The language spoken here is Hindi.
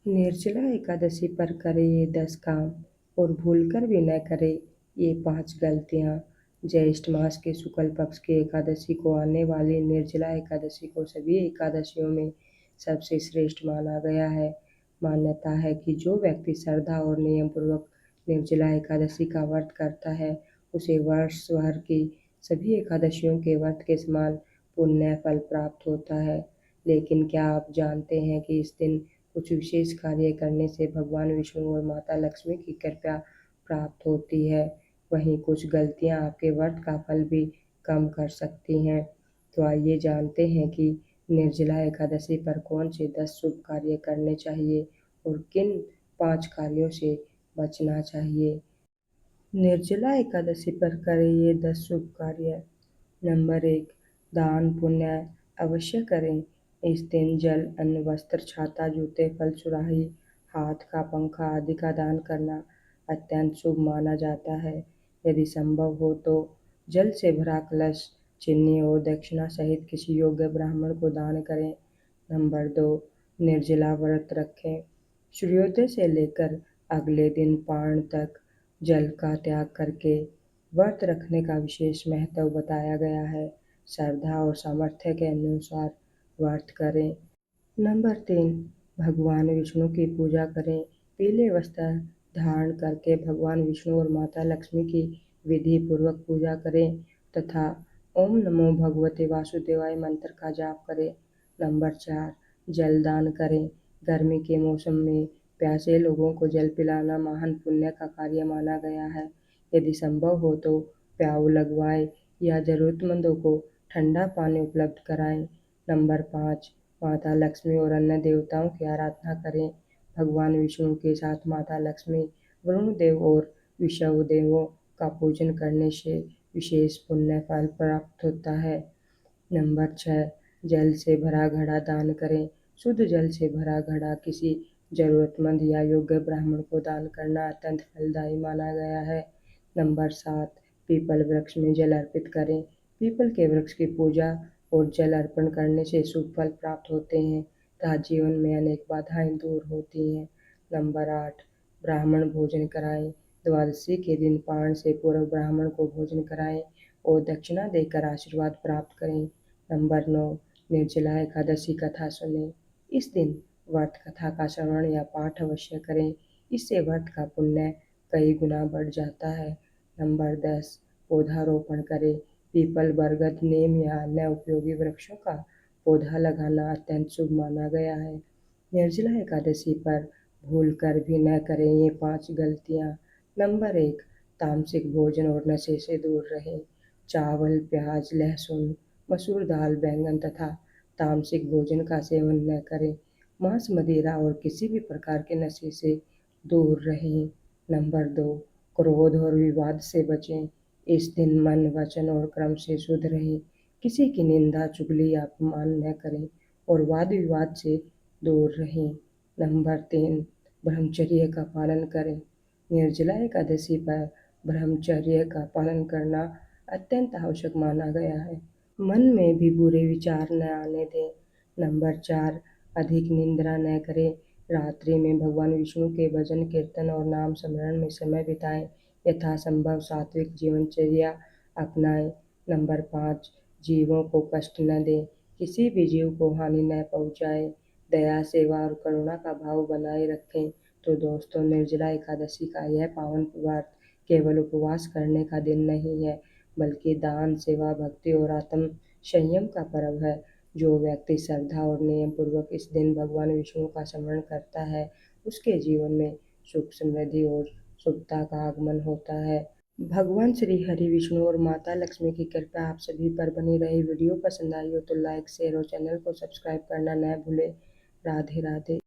निर्जला एकादशी पर करे ये 10 काम और भूलकर भी न करे ये 5 गलतियाँ। ज्येष्ठ मास के शुक्ल पक्ष की एकादशी को आने वाली निर्जला एकादशी को सभी एकादशियों में सबसे श्रेष्ठ माना गया है। मान्यता है कि जो व्यक्ति श्रद्धा और नियम पूर्वक निर्जला एकादशी का व्रत करता है उसे वर्ष भर की सभी एकादशियों के व्रत के समान पुण्य फल प्राप्त होता है। लेकिन क्या आप जानते हैं कि इस दिन कुछ विशेष कार्य करने से भगवान विष्णु और माता लक्ष्मी की कृपा प्राप्त होती है। वहीं कुछ गलतियां आपके व्रत का फल भी कम कर सकती हैं। तो आइए जानते हैं कि निर्जला एकादशी पर कौन से 10 शुभ कार्य करने चाहिए और किन 5 कार्यों से बचना चाहिए। निर्जला एकादशी पर करें ये 10 शुभ कार्य। नंबर 1, दान पुण्य अवश्य करें। इस दिन जल, अन्न, वस्त्र, छाता, जूते, फल, सुराही, हाथ का पंखा आदि का दान करना अत्यंत शुभ माना जाता है। यदि संभव हो तो जल से भरा कलश, चीनी और दक्षिणा सहित किसी योग्य ब्राह्मण को दान करें। नंबर 2, निर्जला व्रत रखें। सूर्योदय से लेकर अगले दिन पारण तक जल का त्याग करके व्रत रखने का विशेष महत्व बताया गया है। श्रद्धा और सामर्थ्य के अनुसार व्रत करें। नंबर 3, भगवान विष्णु की पूजा करें। पीले वस्त्र धारण करके भगवान विष्णु और माता लक्ष्मी की विधि पूर्वक पूजा करें तथा ओम नमो भगवते वासुदेवाय मंत्र का जाप करें। नंबर 4, जल दान करें। गर्मी के मौसम में प्यासे लोगों को जल पिलाना महान पुण्य का कार्य माना गया है। यदि संभव हो तो प्याऊ लगवाएं या जरूरतमंदों को ठंडा पानी उपलब्ध कराएं। नंबर 5, माता लक्ष्मी और अन्य देवताओं की आराधना करें। भगवान विष्णु के साथ माता लक्ष्मी, वरुण देव और विष्णु देवों का पूजन करने से विशेष पुण्य फल प्राप्त होता है। नंबर 6, जल से भरा घड़ा दान करें। शुद्ध जल से भरा घड़ा किसी जरूरतमंद या योग्य ब्राह्मण को दान करना अत्यंत फलदायी माना गया है। नंबर 7, पीपल वृक्ष में जल अर्पित करें। पीपल के वृक्ष की पूजा और जल अर्पण करने से शुभ फल प्राप्त होते हैं तथा जीवन में अनेक बाधाएं दूर होती हैं। नंबर 8, ब्राह्मण भोजन कराएं। द्वादशी के दिन पारण से पूर्व ब्राह्मण को भोजन कराएं और दक्षिणा देकर आशीर्वाद प्राप्त करें। नंबर 9, निर्जला एकादशी कथा सुनें। इस दिन व्रत कथा का श्रवण या पाठ अवश्य करें। इससे व्रत का पुण्य कई गुना बढ़ जाता है। नंबर 10, पौधारोपण करें। पीपल, बरगद, नीम या अन्य उपयोगी वृक्षों का पौधा लगाना अत्यंत शुभ माना गया है। निर्जला एकादशी पर भूल कर भी न करें ये 5 गलतियाँ। नंबर 1, तामसिक भोजन और नशे से दूर रहें। चावल, प्याज, लहसुन, मसूर दाल, बैंगन तथा तामसिक भोजन का सेवन न करें। मांस, मदिरा और किसी भी प्रकार के नशे से दूर रहें। नंबर 2, क्रोध और विवाद से बचें। इस दिन मन, वचन और कर्म से शुद्ध रहें। किसी की निंदा, चुगली या अपमान न करें और वाद विवाद से दूर रहें। नंबर 3, ब्रह्मचर्य का पालन करें। निर्जला एकादशी पर ब्रह्मचर्य का पालन करना अत्यंत आवश्यक माना गया है। मन में भी बुरे विचार न आने दें। नंबर 4, अधिक निंद्रा न करें। रात्रि में भगवान विष्णु के भजन, कीर्तन और नाम स्मरण में समय बिताएं। यथासंभव सात्विक जीवनचर्या अपनाएं। नंबर 5, जीवों को कष्ट न दें। किसी भी जीव को हानि न पहुंचाएं। दया, सेवा और करुणा का भाव बनाए रखें। तो दोस्तों, निर्जला एकादशी का यह पावन व्रत केवल उपवास करने का दिन नहीं है, बल्कि दान, सेवा, भक्ति और आत्म संयम का पर्व है। जो व्यक्ति श्रद्धा और नियम पूर्वक इस दिन भगवान विष्णु का स्मरण करता है, उसके जीवन में सुख, समृद्धि और शुभता का आगमन होता है। भगवान श्री हरि विष्णु और माता लक्ष्मी की कृपा आप सभी पर बनी रही। वीडियो पसंद आई हो तो लाइक, शेयर और चैनल को सब्सक्राइब करना न भूलें। राधे राधे।